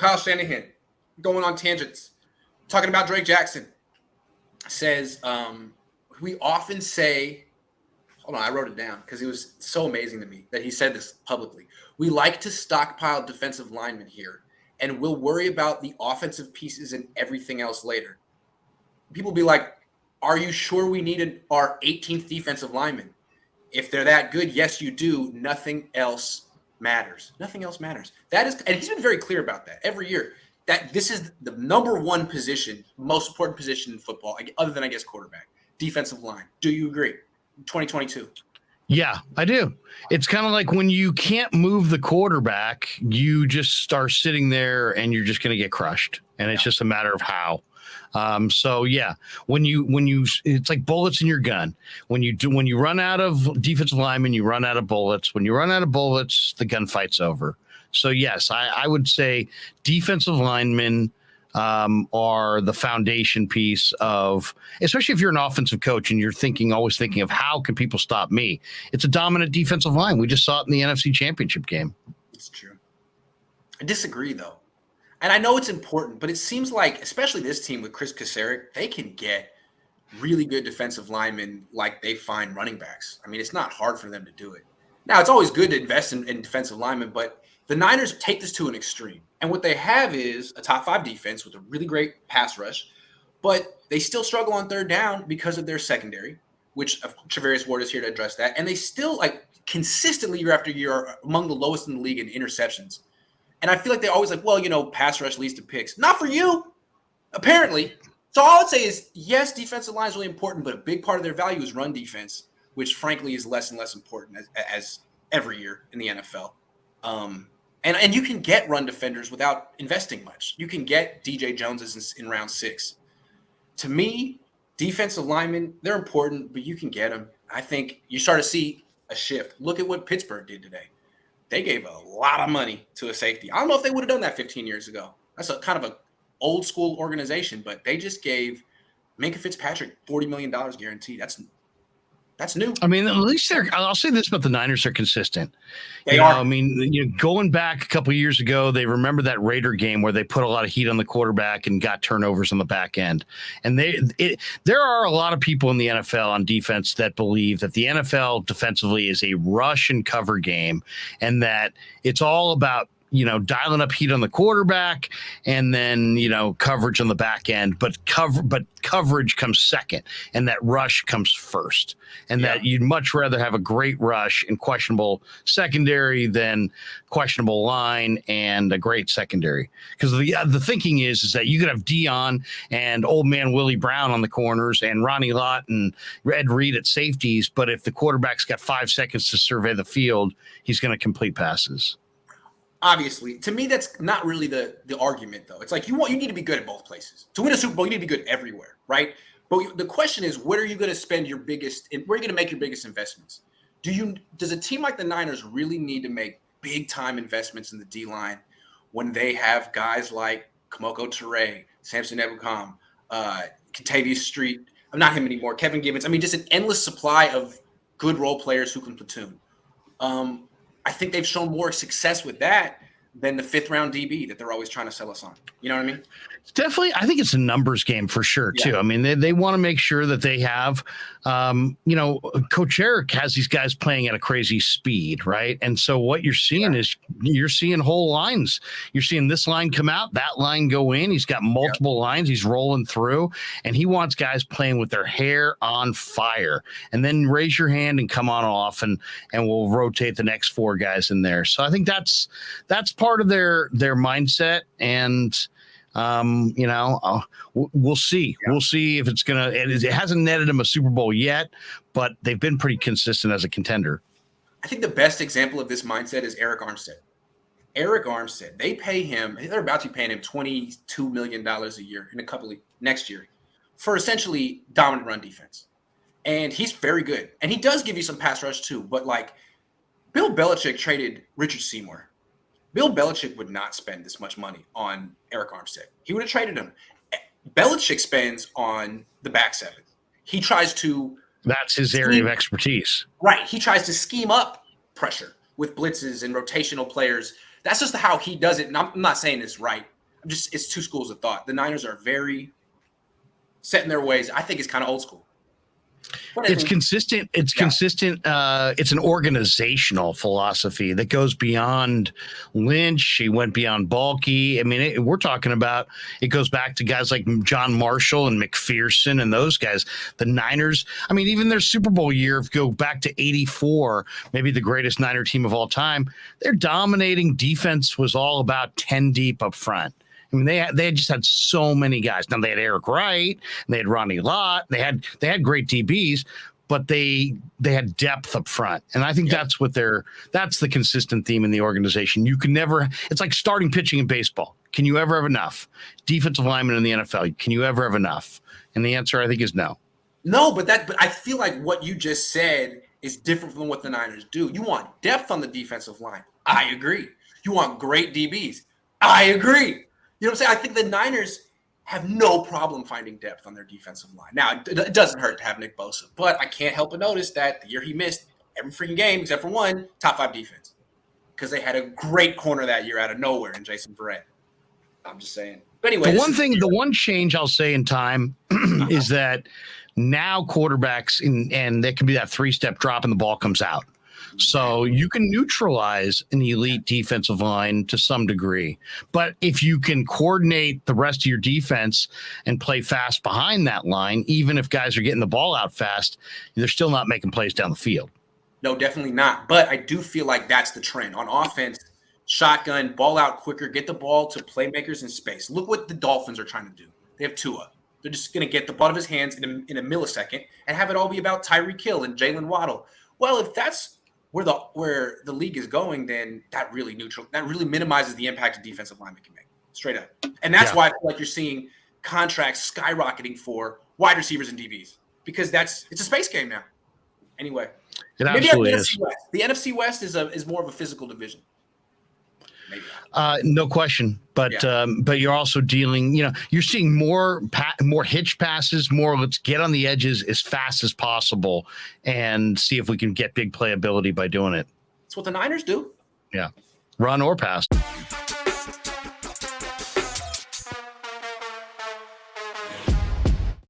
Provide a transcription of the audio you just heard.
Kyle Shanahan, going on tangents, talking about Drake Jackson, says, we often say, hold on, I wrote it down because it was so amazing to me that he said this publicly. We like to stockpile defensive linemen here, and we'll worry about the offensive pieces and everything else later. People be like, are you sure we need our 18th defensive lineman? If they're that good, yes, you do. Nothing else matters. Nothing else matters. That is, and he's been very clear about that every year, that this is the number one position, most important position in football, other than, I guess, quarterback, defensive line. Do you agree? 2022. Yeah, I do. It's kind of like when you can't move the quarterback, you just start sitting there and you're just going to get crushed. And it's just a matter of how. So yeah, when you, it's like bullets in your gun. When you run out of defensive linemen, you run out of bullets. When you run out of bullets, the gunfight's over. So yes, I would say defensive linemen are the foundation piece of, especially if you're an offensive coach and you're always thinking of how can people stop me? It's a dominant defensive line. We just saw it in the NFC Championship game. It's true. I disagree though. And I know it's important, but it seems like, especially this team with Chris Kasarik, they can get really good defensive linemen like they find running backs. I mean, it's not hard for them to do it. Now, it's always good to invest in defensive linemen, but the Niners take this to an extreme. And what they have is a top 5 defense with a really great pass rush, but they still struggle on third down because of their secondary, which Travarius Ward is here to address that. And they still, like, consistently year after year are among the lowest in the league in interceptions. And I feel like they're always like, well, pass rush leads to picks. Not for you, apparently. So all I'd say is, yes, defensive line is really important, but a big part of their value is run defense, which frankly is less and less important as every year in the NFL. And you can get run defenders without investing much. You can get DJ Joneses in round 6. To me, defensive linemen, they're important, but you can get them. I think you start to see a shift. Look at what Pittsburgh did today. They gave a lot of money to a safety. I don't know if they would have done that 15 years ago. That's a kind of a old school organization, but they just gave Minkah Fitzpatrick $40 million guaranteed. That's new. I mean, at least I'll say this about the Niners, they're consistent. They are. I mean, going back a couple of years ago, they remember that Raider game where they put a lot of heat on the quarterback and got turnovers on the back end. And there are a lot of people in the NFL on defense that believe that the NFL defensively is a rush and cover game and that it's all about dialing up heat on the quarterback and then, coverage on the back end, but coverage comes second and that rush comes first. And that you'd much rather have a great rush and questionable secondary than questionable line and a great secondary. Because the thinking is that you could have Dion and old man Willie Brown on the corners and Ronnie Lott and Ed Reed at safeties. But if the quarterback's got 5 seconds to survey the field, he's going to complete passes. Obviously, to me, that's not really the argument, though. It's like you need to be good at both places. To win a Super Bowl, you need to be good everywhere, right? But the question is, where are you going to spend where are you going to make your biggest investments? Does a team like the Niners really need to make big-time investments in the D-line when they have guys like Kamoko Toure, Samson Ebukam, Kentavious Street, not him anymore, Kevin Gibbons. I mean, just an endless supply of good role players who can platoon. I think they've shown more success with that than the 5th round DB that they're always trying to sell us on. You know what I mean? Definitely. I think it's a numbers game for sure, too. Yeah. I mean, they want to make sure that they have, Coach Eric has these guys playing at a crazy speed, right? And so what you're seeing is you're seeing whole lines. You're seeing this line come out, that line go in. He's got multiple lines. He's rolling through, and he wants guys playing with their hair on fire. And then raise your hand and come on off, and we'll rotate the next 4 guys in there. So I think that's part of their mindset. And we'll see. Yeah. We'll see if it's gonna. It hasn't netted him a Super Bowl yet, but they've been pretty consistent as a contender. I think the best example of this mindset is Eric Armstead. Eric Armstead, they pay him. They're about to be paying him $22 million a year next year for essentially dominant run defense, and he's very good. And he does give you some pass rush too. But like Bill Belichick traded Richard Seymour. Bill Belichick would not spend this much money on Eric Armstead. He would have traded him. Belichick spends on the back 7. He tries to... That's his area of expertise. Right. He tries to scheme up pressure with blitzes and rotational players. That's just how he does it. And I'm not saying it's right. it's two schools of thought. The Niners are very set in their ways. I think it's kind of old school. It's consistent. It's consistent. It's an organizational philosophy that goes beyond Lynch. He went beyond Balky. I mean, we're talking about, it goes back to guys like John Marshall and McPherson and those guys. The Niners, I mean, even their Super Bowl year, if you go back to 84, maybe the greatest Niner team of all time, their dominating defense was all about 10 deep up front. I mean, they had just had so many guys. Now they had Eric Wright, and they had Ronnie Lott, they had great DBs, but they had depth up front, and I think that's the consistent theme in the organization. You can never. It's like starting pitching in baseball. Can you ever have enough? Defensive linemen in the NFL. Can you ever have enough? And the answer, I think, is no. No, but I feel like what you just said is different from what the Niners do. You want depth on the defensive line. I agree. You want great DBs. I agree. You know what I'm saying? I think the Niners have no problem finding depth on their defensive line. Now, it doesn't hurt to have Nick Bosa, but I can't help but notice that the year he missed every freaking game except for one, top 5 defense, because they had a great corner that year out of nowhere in Jason Verrett. I'm just saying. But anyway, the one change I'll say in time is that now quarterbacks, and there can be that 3-step drop and the ball comes out. So you can neutralize an elite defensive line to some degree. But if you can coordinate the rest of your defense and play fast behind that line, even if guys are getting the ball out fast, they're still not making plays down the field. No, definitely not. But I do feel like that's the trend. On offense, shotgun, ball out quicker, get the ball to playmakers in space. Look what the Dolphins are trying to do. They have Tua. They're just going to get the ball out of his hands in a millisecond and have it all be about Tyreek Hill and Jalen Waddle. Well, if that's where the league is going, then that really minimizes the impact a defensive lineman can make, straight up. And that's why I feel like you're seeing contracts skyrocketing for wide receivers and DBs, because it's a space game now. Anyway, it absolutely maybe is. The NFC West is more of a physical division. Maybe no question, but you're also dealing. You're seeing more hitch passes, more. Let's get on the edges as fast as possible and see if we can get big playability by doing it. That's what the Niners do. Yeah, run or pass.